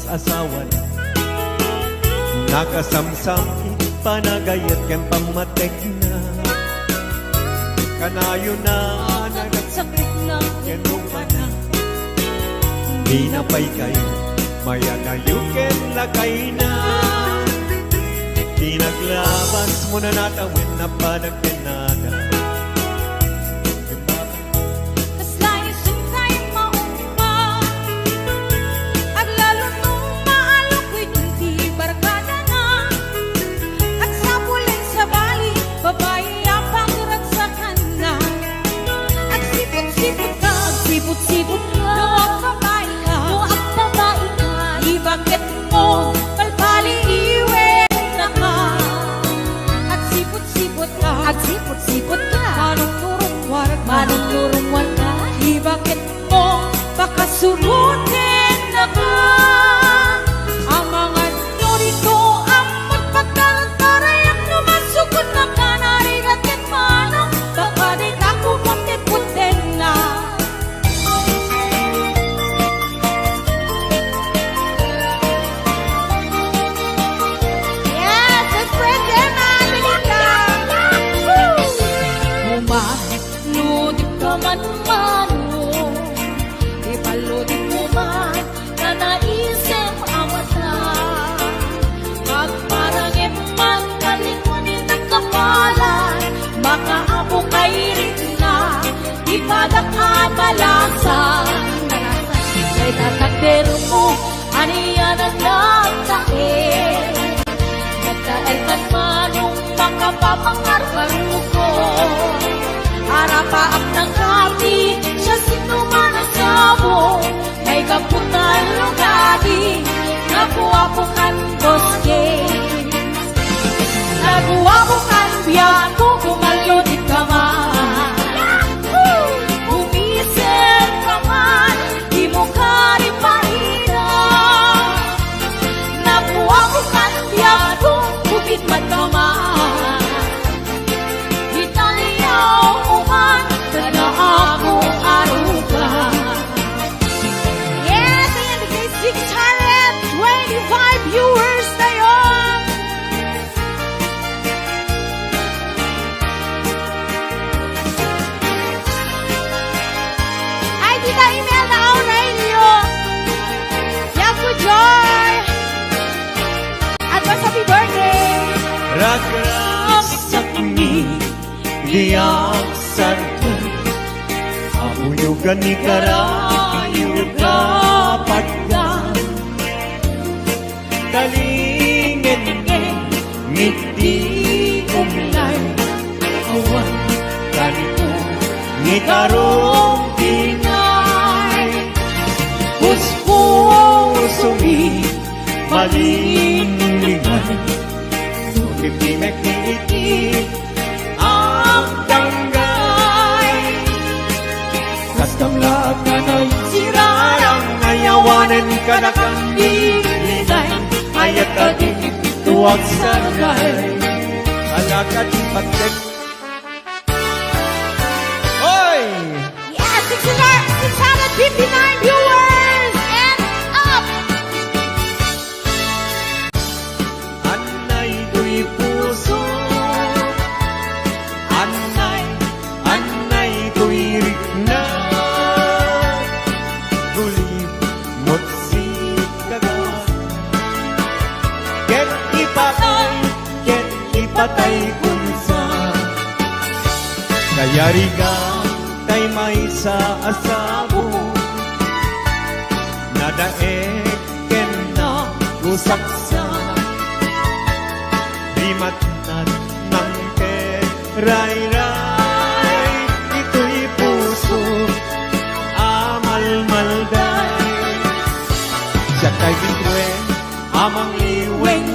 asawan nakasamsam panagayat ken pamatek na kanayo na nagsakit na kenuma na di na pay kayo mayanayo ken lakay na di naglabas mo na natawin na panagpinada sipot ka, luwag babae ka, di bakit mo palpali iwen na ka? At sipot-sipot ka, manong turong warga, di bakit mo pakasurutin na ka? Ang mga norito ang magpagkalantaray ang numasukot na ka, narigatin manong, baka di tako puti-putin na. Man-mano, ipalodin mo man na naisip ang mata. Magparangin man kalingunin ng kapalan, makaabo kay rin na ipadakad malasan. Kay tatakder mo, aniyan ang nagtaer. Nagtaer kan manong makapapangarparuko. Harapaap ng hati, siya sinuman ang sabo. May kaputan lugadi, nabuwapukan boske. Nabuwapukan biyato, kumalunit ka man. Umisip ka man, di mo ka rin mahina. Nabuwapukan biyato, bukit man ka man. Ako aruga. Yes, ayan, nagay 625 viewers na yun. Ay, kita email na Aurelio. Yaku Joy. Advance happy birthday. Ragras sa kuni diyak sarkan Uyugan ni karayo kapagdan Kalingin ngiti umlay Awan kanto ni karong pinay Puspusungi malinlingan Sukipimek ngiti ang tanggay Kastamlaag na na'y sirarang Ayawanan ka na kang nililay Ayat ka din tuwag sargay Alakad pagkat Oy! Yes, 659 viewers and up! Anay do'y puso Anay do'y rikna Patay kunsa Kaya riga tay may sa asabo Nadaek ken na gusaksa Rimatnat ng ray-ray Ito'y puso amal-malday Siya kay bitwen amang liweng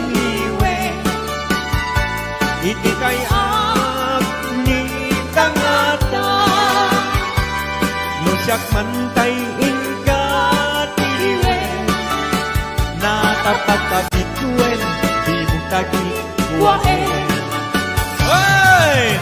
Iti kay agni tangata Nusyak mantay ingkatiwe Natapagkabituen Di mutagi kuwae Hey!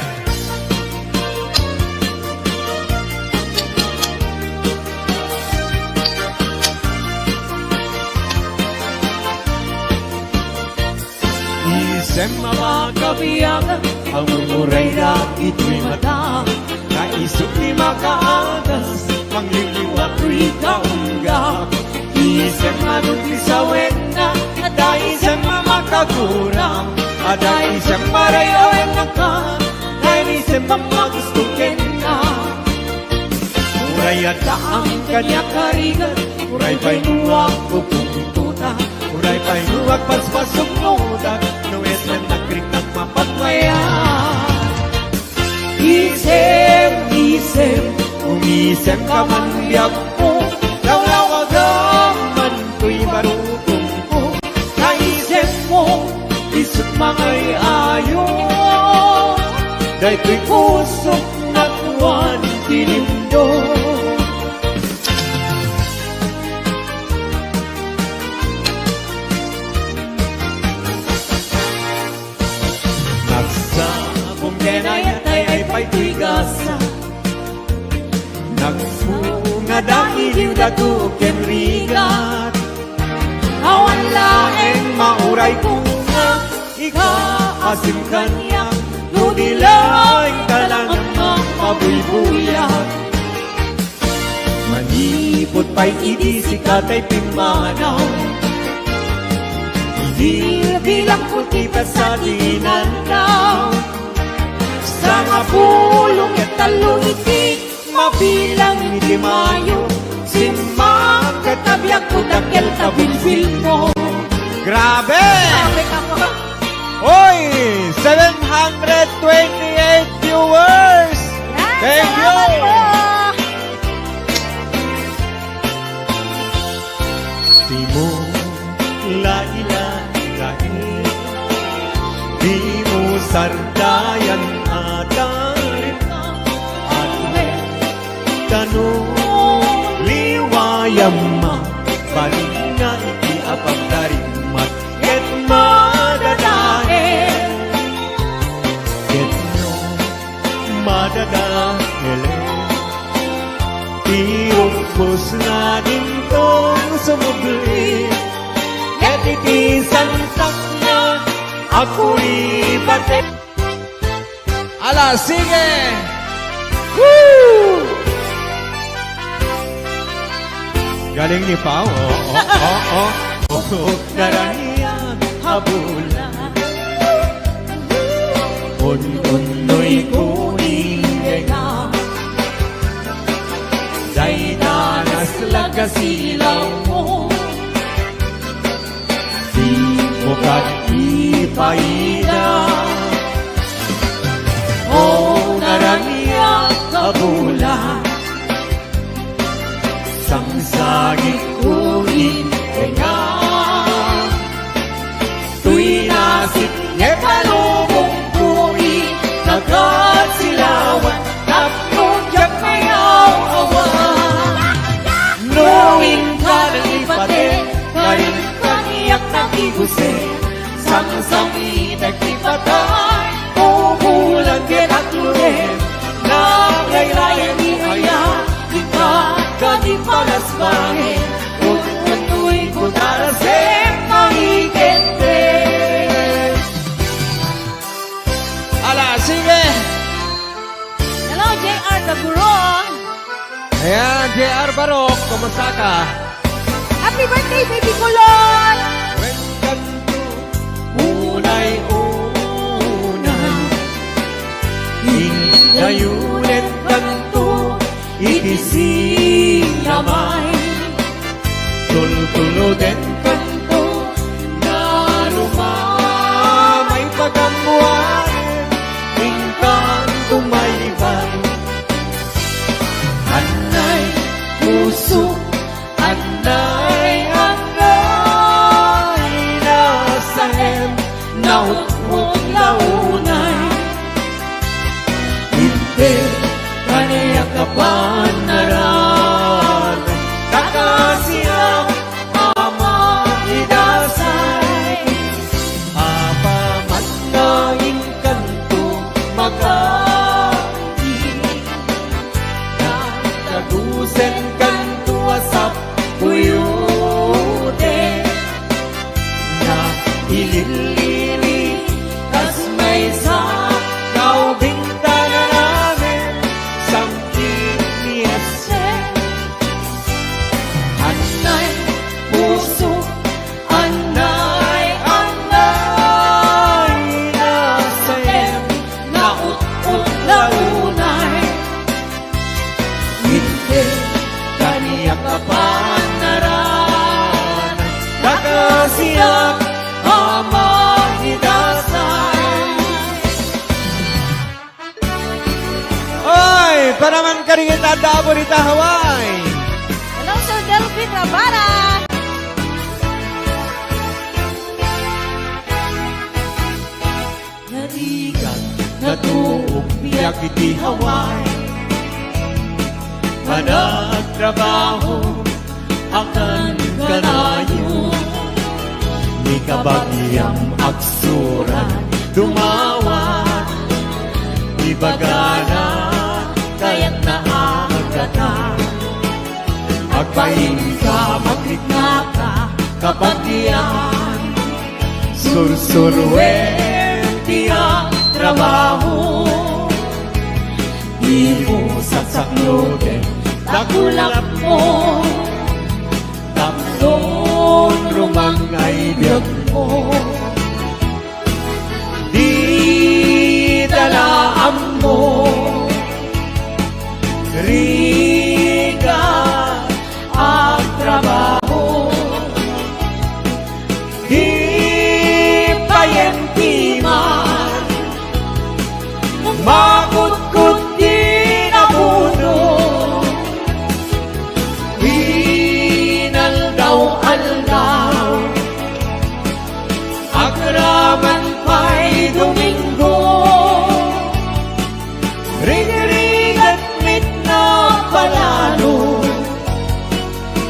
Isem mga Kabiyagan, ang umuray na ito'y mata. Naisip ni makaagas, mangliliwag ko'y kaunggap. Isem manuti sa wena, ada isem makagurang. Ada isem marayawan na ka, dahil isem mamagustukin ka. Uray at ang kanya karigan, uray pa'y nuwag ko pumuntuta. Uray pa'y nuwag paspasok nudag, nuwes na nagkrik ng mapagmaya. Isem, isem, umisem ka man biyak mo, lawlawag man ko'y marutong ko. Naisem mo, isip mangay ayo, dahil ko'y pusok na tuwan tinindo. Nagsabong denayatay ay pa'y gasa. Nagsunga dahil yung datukin rigat. Awan laeng mauray kong nga ikaasim kanya. Nudilaing talang ang mabuybuyak. Manipot pa'y idisikat ay pimanaw. Bilang puti pa sa dinandaw. Sa nga pulong at talong iti, mabilang iti mayo. Simang katabyak ko dakil tabilbil mo. Grabe! Sabi ka mo, Hoy! 728 viewers! Thank you! salamat po. Simo lailay di mo sardayan atarit at tanong liwayam ma balik na iti apag darimat ket madadael ket no madadael tirupos na din tong sumubli ket iti sansak na ako'y bate. Ala, sige! Woo! Galing ni Pao, Naraniyan, habulan. Un-unoy kuning nga. Day danas lagasilaw mo. Di mo ipaida. O naraniya kabulan. Sangsagit kunin nga. Tuy nasip nga palubong kunin. Nagkasilawan tapos jak mayaw awan. Nuwing ka ng ipate ngayon kaniyak ng ibuse. Sang-sang inagtipatay puhulan at luhin. Naglaylayan ni Aya ika kanipalas bangin. Utu'y kutarasin mahigente. Ala, sige! Hello, JR Taburon. Ayan, JR Barok, kumusta ka? Happy birthday, baby Kulon! Welcome to unay-unay. Hingayulit kanto, itisinamay. Tultuluden kanto, narumamay pagamuan. Hingkan tumaybay. Anay, puso, anay, anay, nasahem, nautmong launay. Hindi, kaniya kapan naran, kakasiyang ama idasay. Apamat na inkanto, nagtagusen kanto asap puyute. Na ililili karingin na Davao Rita, Hawaii. Hello, Sir Delvin Rabara. Narigan, natuog, biyak iti Hawaii. Managtrabaho, akan kanayo. Di kabagyang aksuran, dumawat. Di bagana, kaya't naagata. Agpaing ka, maglikna ka, kabagyan. Sursurwen, tiyang trabaho. Di mo sasakloden, nakulap mo. Tatlong rumangay biyag mo. Di dalaan mo. Riga ang trabaho. Di payentiman. Makut-kut di nabuno. Inaldaw-aldaw. Akraman pa'y Domingo. Ring-ringat mit na palalo.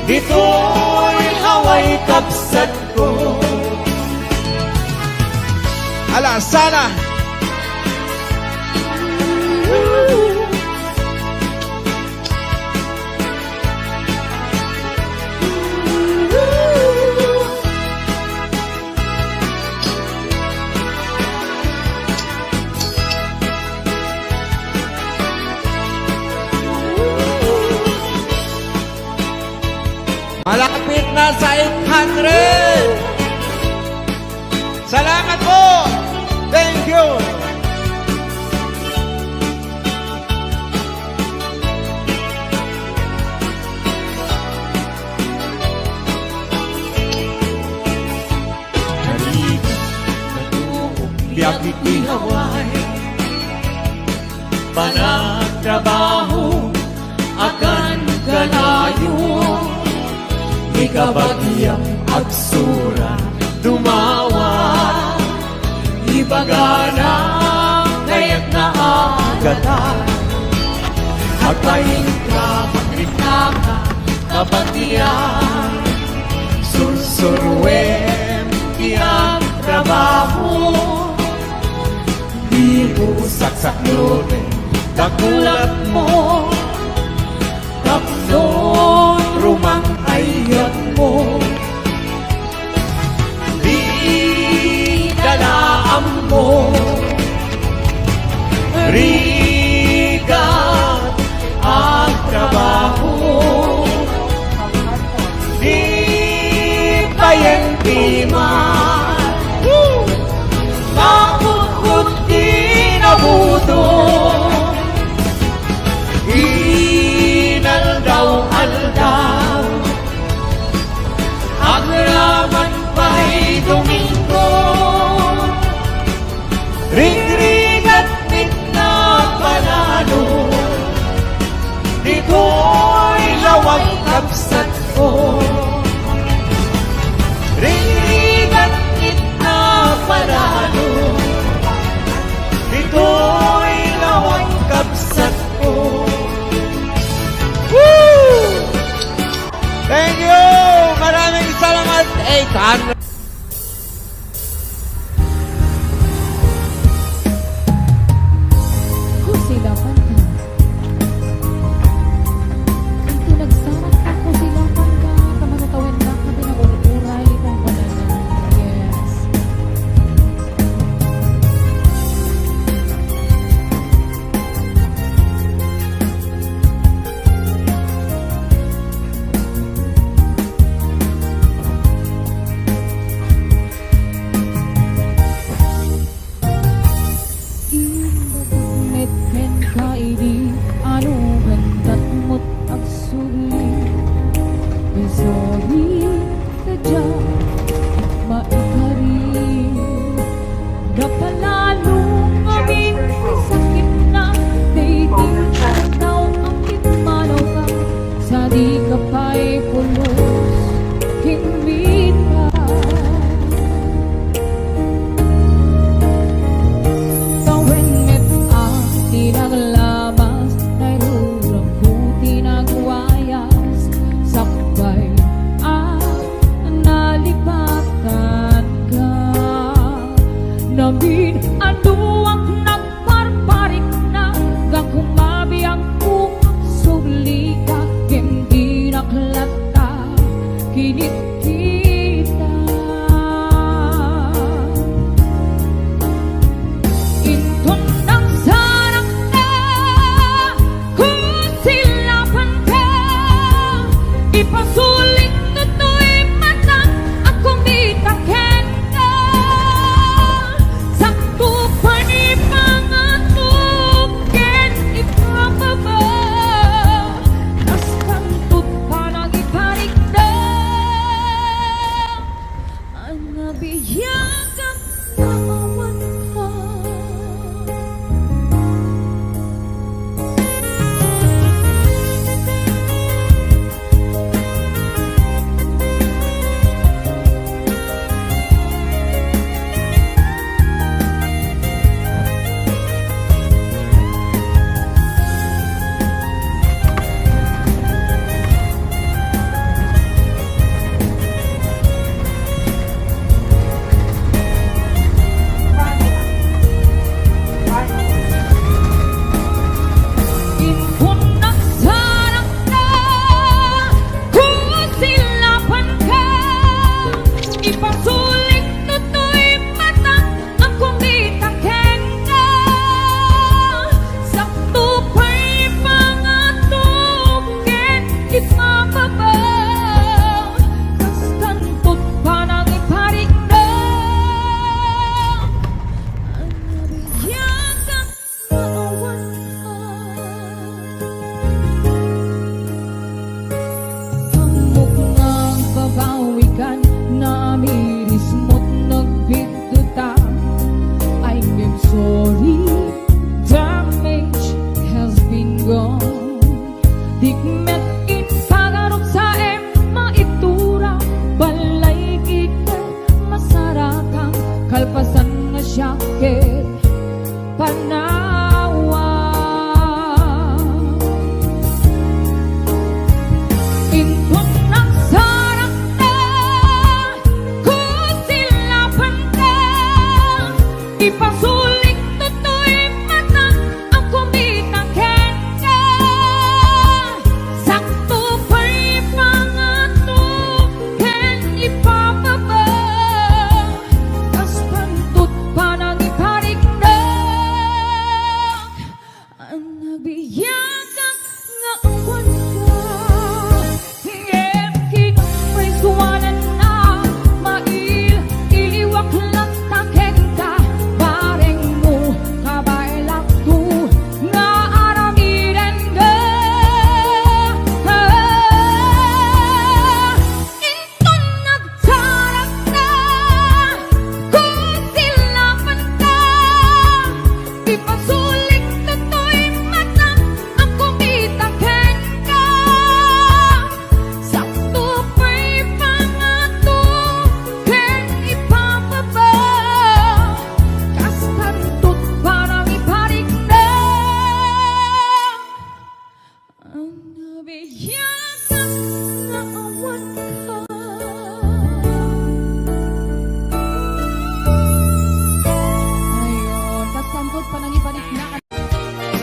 Dito'y haway kapsat ko. Ala, sana! Malapit na sa 800! Salamat po! Thank you! Biyak iti Hawaii. Panagtrabaho, akan kanayo. Di kabagyang agsura, dumawa. Ibagana, kaya't naagata. Agpaing ka, magrita ka, kabagyan. Sursurwen, tiyang trabaho. Di mo saksakloden, kakulap mo. Tatlong rumang ayat mo. Di dalaan mo. Rigat ang trabaho. Di payentiman. Makukut di nabuto. ang nabiyagap na awan ka.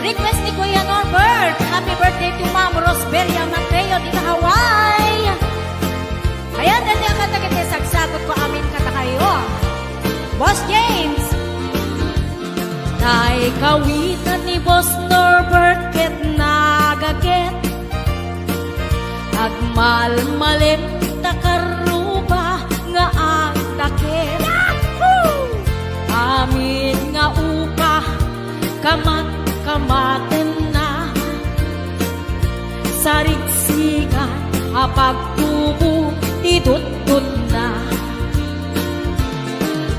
Request ni Kuya Norbert. Happy birthday to Ma'am Rosberia Mateo di Hawaii. Ayan, dati ang kata-kata sagsagot ko amin kata kayo. Boss James. Tay kawitan ni Boss Norbert ket nagaget. Agmal-malim takaruba nga ang takit. Amin nga upa kamaten na sarigsigan apagtubo itutut na.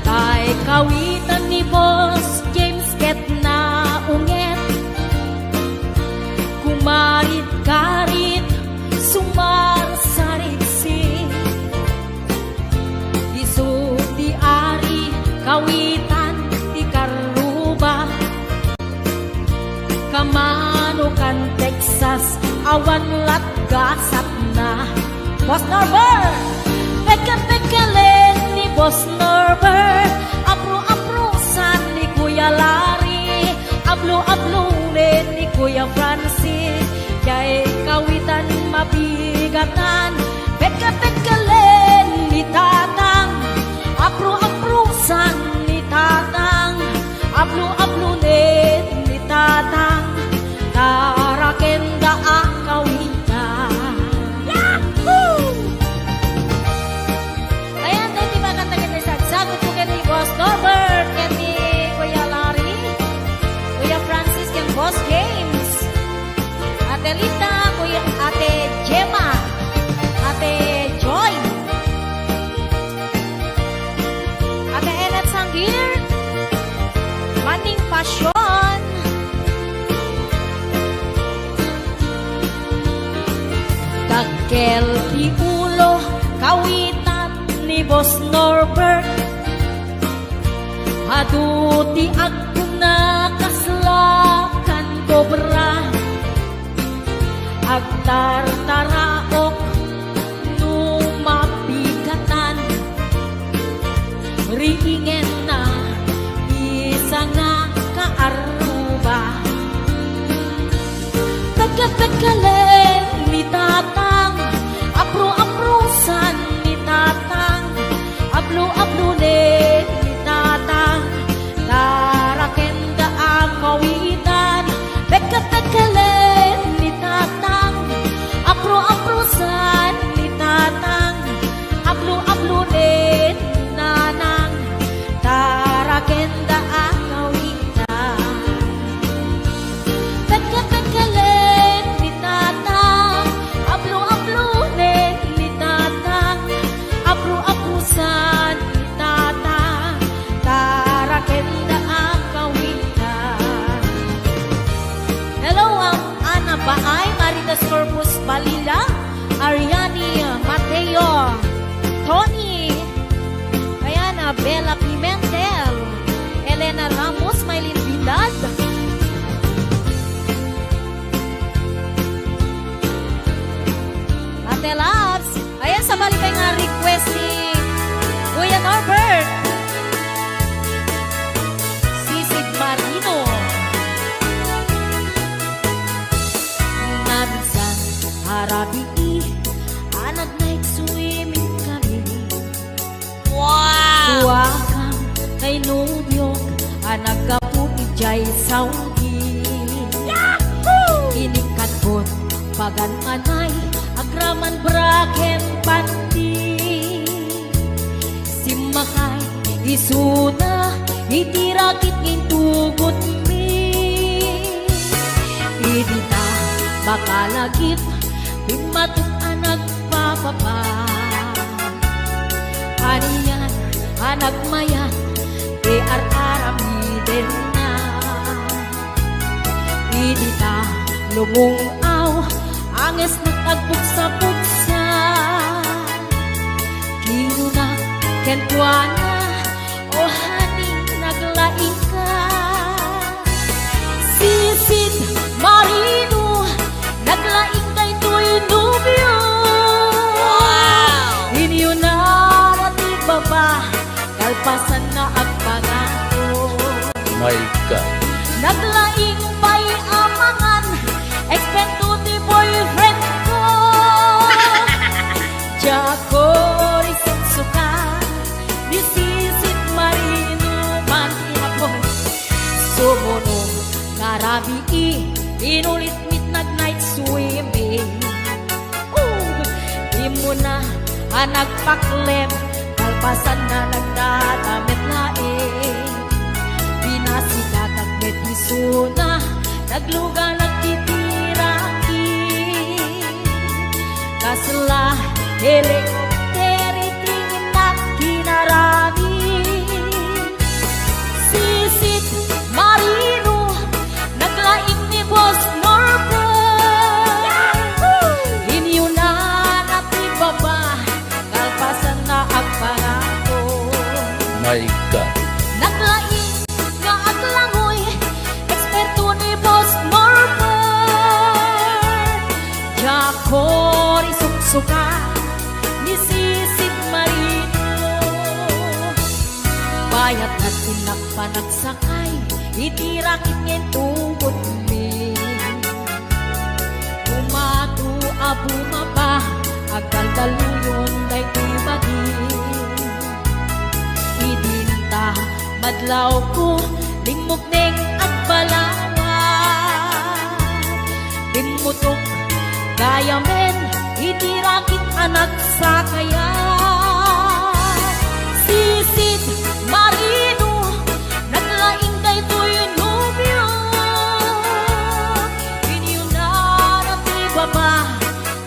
Tay kawitan ni Boss James ket na unget kumarit-karit sumar sarigsi isu di ari kawitan di karuba kamanukan Texas awan latgasat na. Boss Norbert peka-pekalen ni Boss Norbert apro-aprosan ni Kuya Larry ablo-ablunen ni Kuya Francis kay kawitan mabigatan peka-pekalen ni Tatang apro-aprosan ni Tatang ablo-ablunen ni Tatang tarakenda akawitan. Yahoo! Ayan, dahil diba kanta-kanta sagsagot ko kay Boss Norbert, kay Kuya Larry, Kuya Francis, kay Boss James, Ate Lita, Ate Gemma, pasyon. Dagkel ti ulo, kawitan ni Boss Norbert. Aduti ako na kaslakan kobra. Agtartaraok numapigatan. Riingen na isa nga kaaruba. Tagkatagkalen ni tatang, apro-aprosan ni tatang, ablo-ablunin ni tatang, tarakenda ang kawitan. Tagkatagkalen ni tatang, apro-aprosan ni tatang, ablo-ablunin ni nanang, tarakenda ang kawitan. Tagkatagkalen ni tatang, ablo-ablunin ni tatang, abro-abrusan ni tatang, tarakenda ang kawitan. Hello, Ana Baay, Maritas Corpus Balila, Ariani Mateo, Tony, Ayana Bella Pimentel, Elena Ramos, Maylin Vidal, Ate Labs. Ayan, sa balik nga request ni Kuya Norbert. Sisig Marino. Naminsan, harabi anak night swimming kami. Wow! Tuwakang kay nubyo, anak kaput ijay Saudi. Yahoo! Inikatbot, pagan anay, agraman braken panti. Simakay, isuna, itirakit ngintugot mi. Idita, bakalagip, bimatuk anak papapa. Aniyan, anak mayan, arami din na. Idita, lumungaw, anges nagtagbuksa-buksa. Kinuna, kentuana, o haning naglaing ka. Sisid Marino, naglaing kay tuy nubyo. Inyo na nati baba, kalpasan na ang pangako. My God. Naglaing pa'y amangan, eksperto ti boyfriend ko. Jako risuksuka, disisit Marino man inapon. Sumunong karabi inulit mit nag-night swimming. Di mo na nagpaklem, kalpasan na nagdadamit laing. Pinasikat at betisuna, nagluga nagtitiraki. Kasla, helikopteri tingin na kinarami. Sisit Marino, naglaing ni Boss Norbert. Inyo na natibaba, kalpasan na ang pangako. My God. Naglaing nga aglangoy, eksperto ni Boss Norbert. Jako risuksuka, ni Sisid Marino. Bayat na tinakpanagsakay, itirakit ngayon tungkod mi. Umatu abumaba, agkaldaluyon day tibagi. Idinta, madlaw ko, lingmok neng agbalawat. Bimutok, gaya men, itirakit anak sa kaya. Sisid Marino, naglaing kay tuy nubyo. Inyo na natibaba,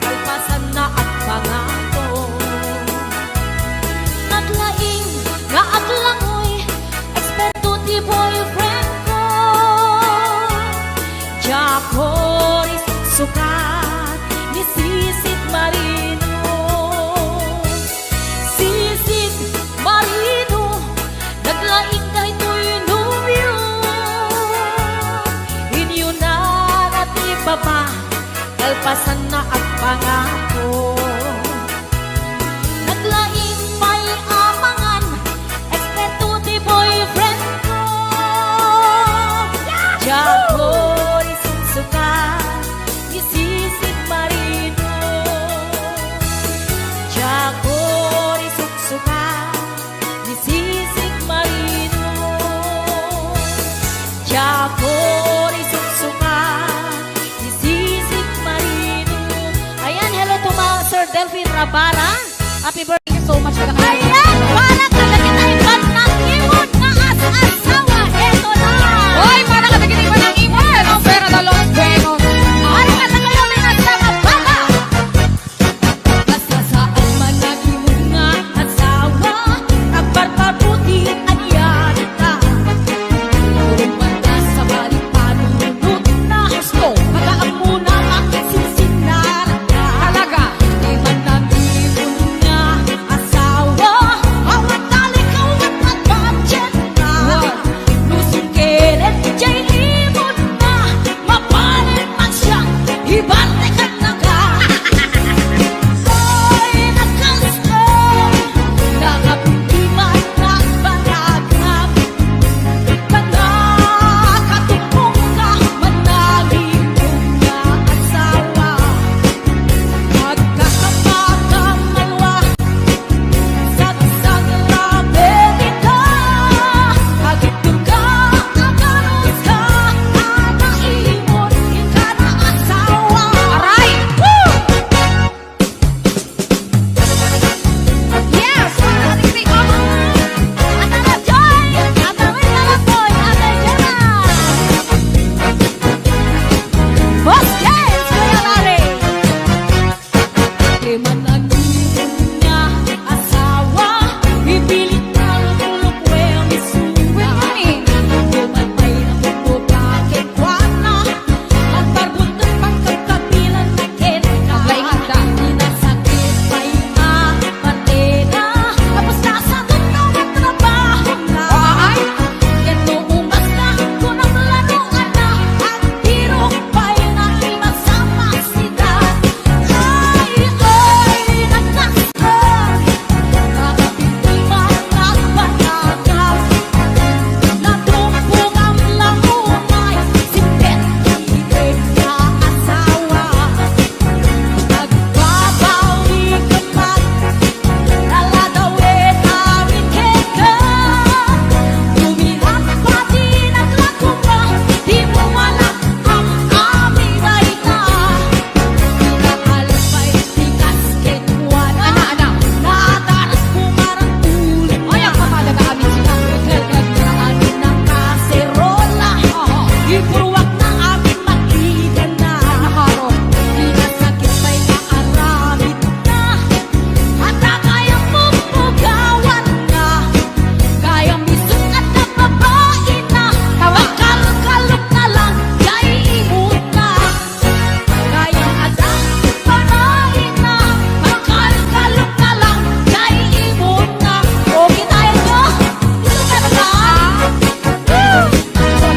kalpasan na at pangako. Naglaing nga aglangoy, eksperto ti boyfriend ko. labasan na ang pangako. Naglaing may amangan, eksperto di boyfriend ko. Jago isungsuka, isisig marino. Jago isungsuka, isisig marino. Jago isungsuka, isisig marino. Ayan, hello to mga Sir Delphine Rabara. Happy birthday. Thank you so much. Ayan, para kalagin na iban ng imon na as-asawa. Eto na. Hoy, para ka naginipan ng email. Ang pera na Los Venos. Para ka na kayo may nasama baba. Basta saan man nag-imon nga asawa, ang barbabuti anyan ka. Purong mata sa balik panunod na gusto. Magaan muna aking sisinaran ka. Talaga. Di man nag-imon nga asawa, awat talikaw at budget na. Lusong kilit, jay imon na. Mapalit man siya, ibalikan na ka. Soy nakastay, nakapitiman na banagam. Nakakatupong ka, manalipong na asawa. Magkakapagang malwa, sagsag labi kita. Agitong ka, aganos ka, anaimon, ika na asawa. Aray! Woo! Yes! Para ka naginipan. Atara Joy! Atawin na lang po, Ate Jenna! Boss James, Kuya Larry! Di man nag-iwan niya asawa, ipilit na lulok well isuwa. Di man may nakutubakit wana, at barbuntot pagkakabilan na kinaka. Maglainganda. Inasakit pa'y nga patena, tapos nasa doon na trabaho na. Ay! Yato umas na kunang laruan na, ang biro pa'y nakimasama sila. Ay, nagkasal, nakapitiman nagbanagaw. Natumpong ang lamunay, simpet ibig na asawa. Nagbabawi ka man, laladawin namin keka. Tumilat pa din ang lakuma, di mo malak ang aming baita. Pinakalpay tikas kitwana, nadaras pumarang ulit na. Ay, ang mamalaga amin sila. Nagkagraan ng kaserola, ipurwak na aming makita na. Pinasakit pa'y kaaramid na, at kayang pupugawan na. Kayang bisog at nababain na, makalkalok na lang, kay imot na. Kayang adang panahin na, makalkalok na lang, kay imot na. Okay tayo nyo? Ito ka na ba? Woo!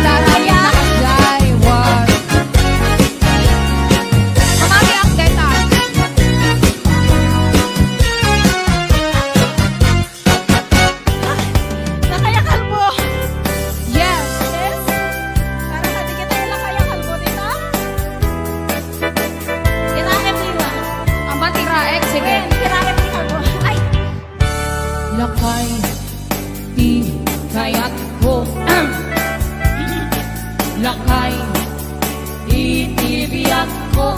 Kaya, Jai, war. Mamami ang deta. Nakayakal mo. Yes. Yes? Para sa di kita yung nakayakal mo dito? Tirahem nila. Ang matiraek, sige. Tirahem nila mo. Ay! Lakay, di kaya't ko. Lakay, itibiyat ko.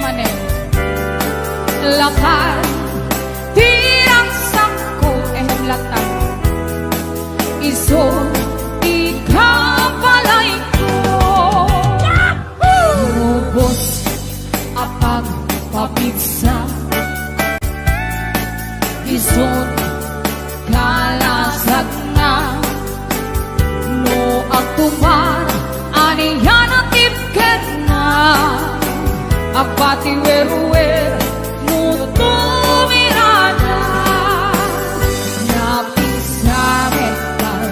Manen. Lakay, di ang sakko. Latang. Iso, ikapalay ko. Rubos, apag, papitsa. Isot, kalasag na. No, ang tumar, aniyan at ipket na. Apati wer-wer, muto mirada. Napisametan,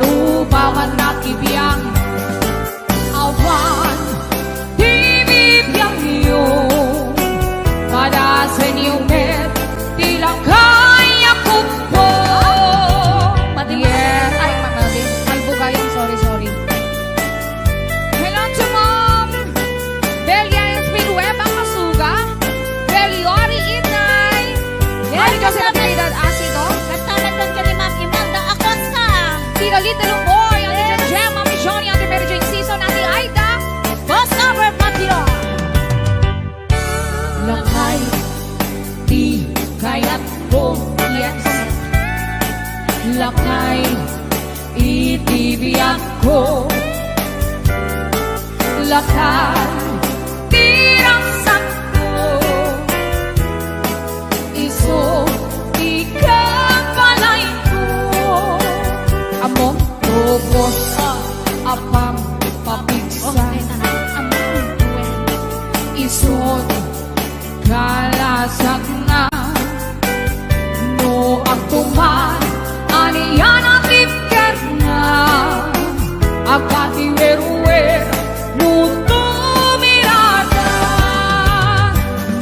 upaman nakibiyang awan di bibiyang iyong pada senyumet tilang kaya ko po yes ay matalin ay bugayang sorry hello to mom Belia Espinweb ang masuga Beliori Inay ay kasi natalidad asido Kastanan doon ka ni Ma'am Imanda Acosta. Tito Little Boy ang Tita Jem Mami Johnny ang Mary Jane Season Ate Aida Boss Albert Matino. lakay di kaya't ko yes lakay itibiyag ko lakay tirang sakto iso ikapalay ko among tubos apang papigsa isod kalasak na no ang tuman aniyan ang tipker na agati weruwer muto mirada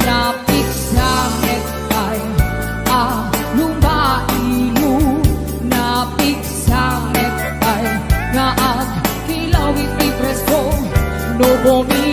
napit sa metay lumailu napit sa metay na ang kilawit ni presko no bumi